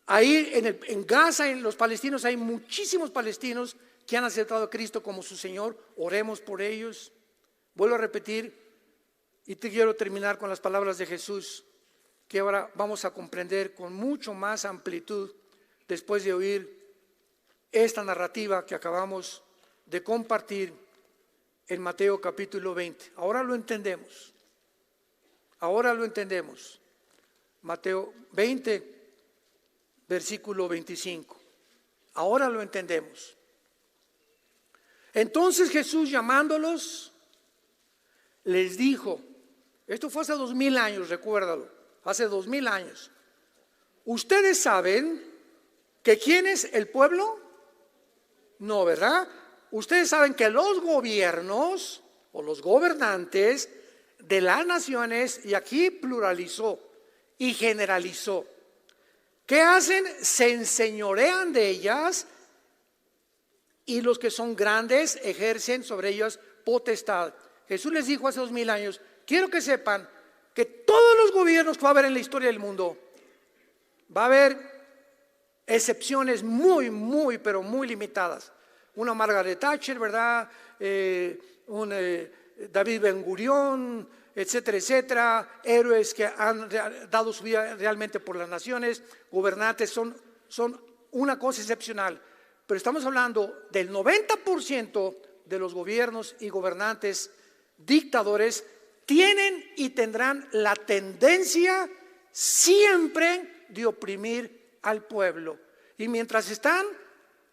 Ahí en Gaza, en los palestinos, hay muchísimos palestinos que han aceptado a Cristo como su Señor. Oremos por ellos. Vuelvo a repetir, y te quiero terminar con las palabras de Jesús, que ahora vamos a comprender con mucho más amplitud después de oír esta narrativa que acabamos de compartir en Mateo capítulo 20. Ahora lo entendemos. Mateo 20, versículo 25. Ahora lo entendemos. Entonces Jesús, llamándolos, les dijo, esto fue hace 2000 años, recuérdalo, hace 2000 años. ¿Ustedes saben que quién es el pueblo? No, ¿verdad? Ustedes saben que los gobiernos o los gobernantes de las naciones, y aquí pluralizó y generalizó, ¿qué hacen? Se enseñorean de ellas, y los que son grandes ejercen sobre ellas potestad. Jesús les dijo hace 2000 años, quiero que sepan que todos los gobiernos que va a haber en la historia del mundo, va a haber excepciones pero muy limitadas. Una Margaret Thatcher, ¿verdad? David Ben-Gurión, etcétera, etcétera. Héroes que han dado su vida realmente por las naciones. Gobernantes son una cosa excepcional. Pero estamos hablando del 90% de los gobiernos y gobernantes dictadores tienen y tendrán la tendencia siempre de oprimir al pueblo. Y mientras están,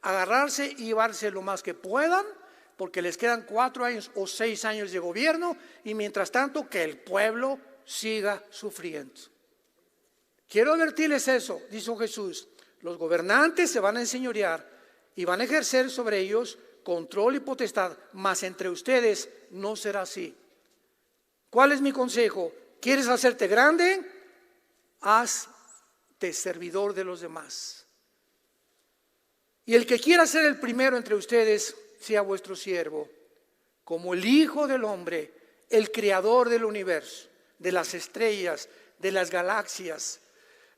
agarrarse y llevarse lo más que puedan, porque les quedan 4 años o 6 años de gobierno, y mientras tanto que el pueblo siga sufriendo. Quiero advertirles eso, dijo Jesús: los gobernantes se van a enseñorear y van a ejercer sobre ellos control y potestad, mas entre ustedes no será así. ¿Cuál es mi consejo? ¿Quieres hacerte grande? Hazte servidor de los demás. Y el que quiera ser el primero entre ustedes, sea vuestro siervo, como el Hijo del Hombre, el creador del universo, de las estrellas, de las galaxias,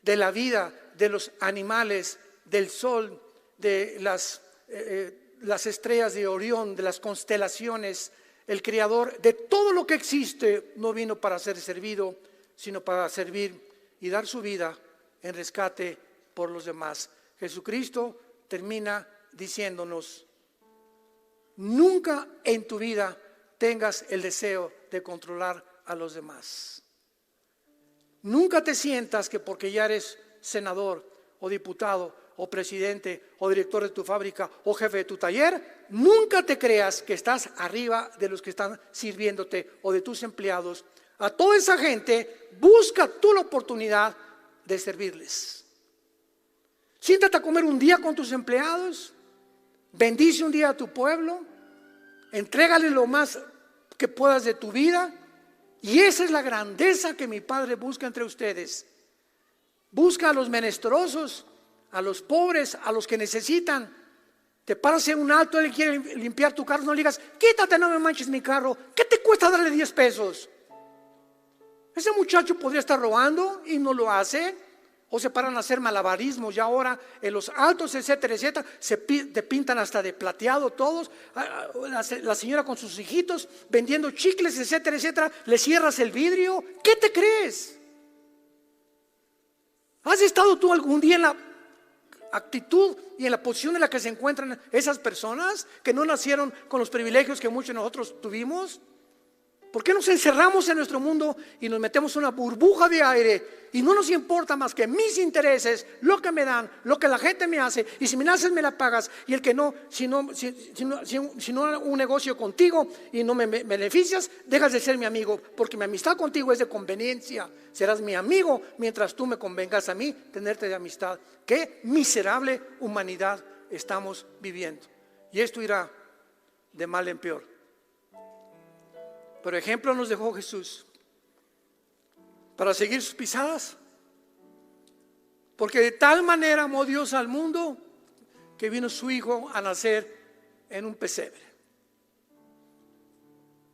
de la vida, de los animales, del sol, de las estrellas de Orión, de las constelaciones. El creador de todo lo que existe no vino para ser servido, sino para servir y dar su vida en rescate por los demás. Jesucristo termina diciéndonos: nunca en tu vida tengas el deseo de controlar a los demás. Nunca te sientas que porque ya eres senador o diputado o presidente o director de tu fábrica o jefe de tu taller, nunca te creas que estás arriba de los que están sirviéndote o de tus empleados. A toda esa gente busca tú la oportunidad de servirles. Siéntate a comer un día con tus empleados, bendice un día a tu pueblo, entrégale lo más que puedas de tu vida, Y esa es la grandeza que mi Padre busca entre ustedes. Busca a los menesterosos, a los pobres, a los que necesitan. Te paras en un alto, él quiere limpiar tu carro, no le digas, quítate, no me manches mi carro. ¿Qué te cuesta darle 10 pesos? Ese muchacho podría estar robando y no lo hace. O se paran a hacer malabarismos, ya ahora en los altos, etcétera, etcétera, te pintan hasta de plateado todos. La señora con sus hijitos vendiendo chicles, etcétera, etcétera, le cierras el vidrio. ¿Qué te crees? ¿Has estado tú algún día en la actitud y en la posición en la que se encuentran esas personas que no nacieron con los privilegios que muchos de nosotros tuvimos? ¿Por qué nos encerramos en nuestro mundo y nos metemos en una burbuja de aire y no nos importa más que mis intereses, lo que me dan, lo que la gente me hace, y si me haces me la pagas, y el que no, si no un negocio contigo y no me beneficias, dejas de ser mi amigo, porque mi amistad contigo es de conveniencia. Serás mi amigo mientras tú me convengas a mí tenerte de amistad. Qué miserable humanidad estamos viviendo, y esto irá de mal en peor. Pero ejemplo nos dejó Jesús para seguir sus pisadas, porque de tal manera amó Dios al mundo que vino su Hijo a nacer en un pesebre.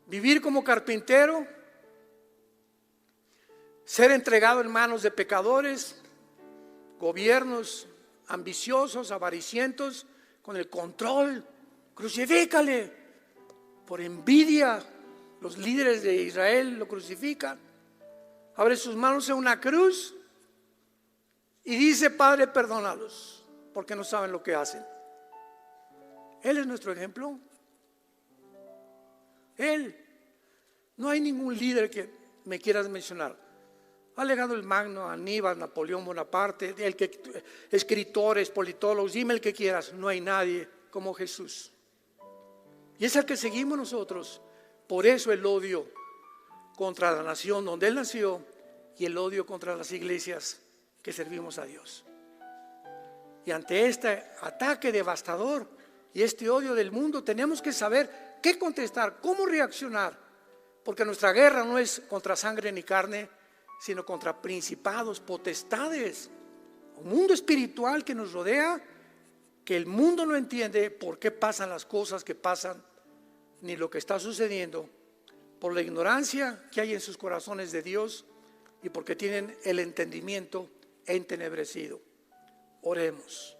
Vivir como carpintero, ser entregado en manos de pecadores, gobiernos ambiciosos, avaricientos, con el control. Crucifícale. Por envidia, los líderes de Israel lo crucifican. Abre sus manos en una cruz y dice: Padre, perdónalos, porque no saben lo que hacen. Él es nuestro ejemplo. Él. No hay ningún líder que me quieras mencionar. Alejandro el Magno, Aníbal, Napoleón Bonaparte, escritores, politólogos, dime el que quieras. No hay nadie como Jesús. Y es el que seguimos nosotros. Por eso el odio contra la nación donde Él nació y el odio contra las iglesias que servimos a Dios. Y ante este ataque devastador y este odio del mundo, tenemos que saber qué contestar, cómo reaccionar, porque nuestra guerra no es contra sangre ni carne, sino contra principados, potestades, un mundo espiritual que nos rodea, que el mundo no entiende por qué pasan las cosas que pasan, ni lo que está sucediendo, por la ignorancia que hay en sus corazones de Dios y porque tienen el entendimiento entenebrecido. Oremos.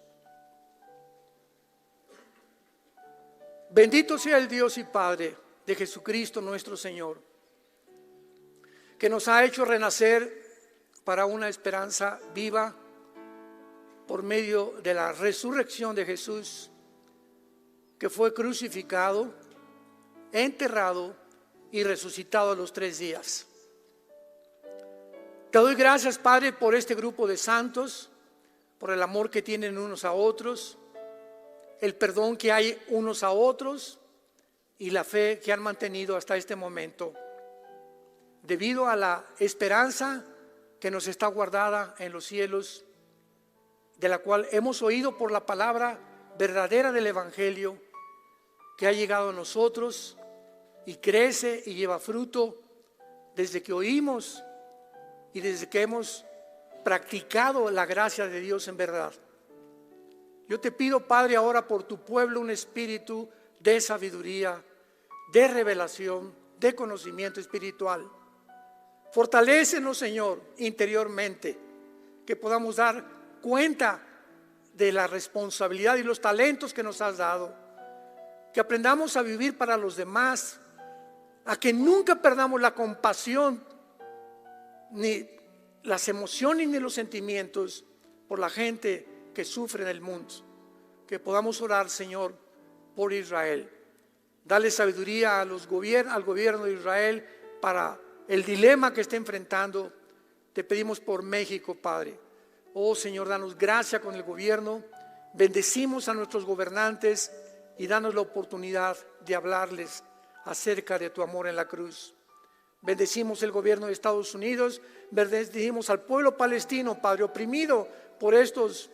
Bendito sea el Dios y Padre de Jesucristo nuestro Señor, que nos ha hecho renacer para una esperanza viva por medio de la resurrección de Jesús, que fue crucificado, enterrado y resucitado a los 3 días. Te doy gracias, Padre, por este grupo de santos, por el amor que tienen unos a otros, el perdón que hay unos a otros y la fe que han mantenido hasta este momento, debido a la esperanza que nos está guardada en los cielos, de la cual hemos oído por la palabra verdadera del Evangelio, que ha llegado a nosotros y crece y lleva fruto desde que oímos y desde que hemos practicado la gracia de Dios en verdad. Yo te pido, Padre, ahora por tu pueblo un espíritu de sabiduría, de revelación, de conocimiento espiritual. Fortalécenos, Señor, interiormente, que podamos dar cuenta de la responsabilidad y los talentos que nos has dado, que aprendamos a vivir para los demás, a que nunca perdamos la compasión, ni las emociones ni los sentimientos por la gente que sufre en el mundo. Que podamos orar, Señor, por Israel. Dale sabiduría al gobierno de Israel para el dilema que está enfrentando. Te pedimos por México, Padre. Oh Señor, danos gracia con el gobierno. Bendecimos a nuestros gobernantes y danos la oportunidad de hablarles acerca de tu amor en la cruz. Bendecimos el gobierno de Estados Unidos, bendecimos al pueblo palestino, Padre, oprimido por estos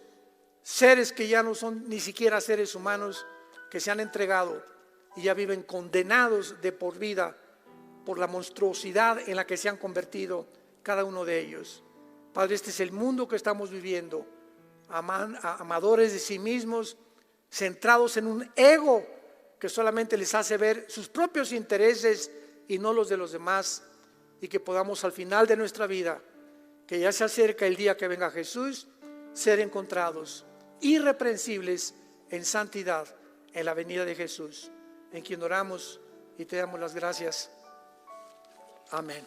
seres que ya no son ni siquiera seres humanos, que se han entregado y ya viven condenados de por vida por la monstruosidad en la que se han convertido cada uno de ellos. Padre, este es el mundo que estamos viviendo, amadores de sí mismos, centrados en un ego que solamente les hace ver sus propios intereses y no los de los demás, y que podamos al final de nuestra vida, que ya se acerca el día que venga Jesús, ser encontrados irreprensibles en santidad en la venida de Jesús, en quien oramos y te damos las gracias. Amén.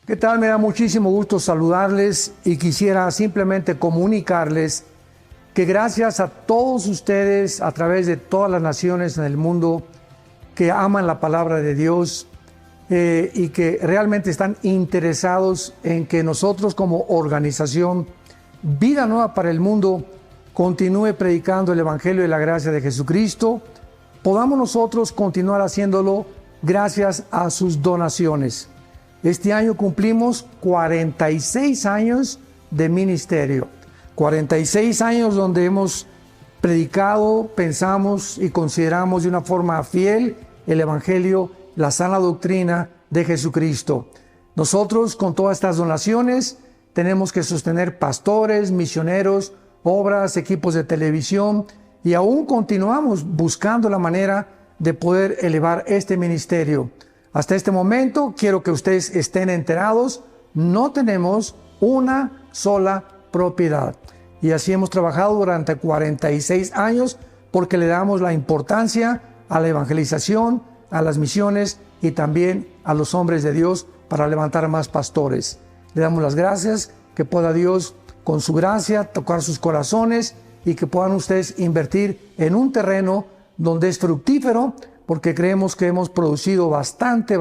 ¿Qué tal? Me da muchísimo gusto saludarles y quisiera simplemente comunicarles que gracias a todos ustedes a través de todas las naciones en el mundo que aman la palabra de Dios y que realmente están interesados en que nosotros como organización Vida Nueva para el Mundo continúe predicando el Evangelio de la gracia de Jesucristo, podamos nosotros continuar haciéndolo gracias a sus donaciones. Este año cumplimos 46 años de ministerio, 46 años donde hemos predicado, pensamos y consideramos de una forma fiel el Evangelio, la sana doctrina de Jesucristo. Nosotros con todas estas donaciones tenemos que sostener pastores, misioneros, obras, equipos de televisión y aún continuamos buscando la manera de poder elevar este ministerio. Hasta este momento quiero que ustedes estén enterados, no tenemos una sola propiedad. Y así hemos trabajado durante 46 años porque le damos la importancia a la evangelización, a las misiones y también a los hombres de Dios para levantar más pastores. Le damos las gracias, que pueda Dios con su gracia tocar sus corazones y que puedan ustedes invertir en un terreno donde es fructífero, porque creemos que hemos producido bastante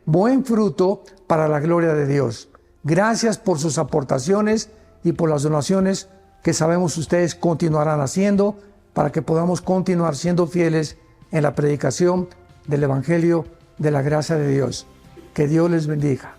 buen fruto para la gloria de Dios. Gracias por sus aportaciones y por las donaciones que sabemos ustedes continuarán haciendo para que podamos continuar siendo fieles en la predicación del Evangelio de la gracia de Dios. Que Dios les bendiga.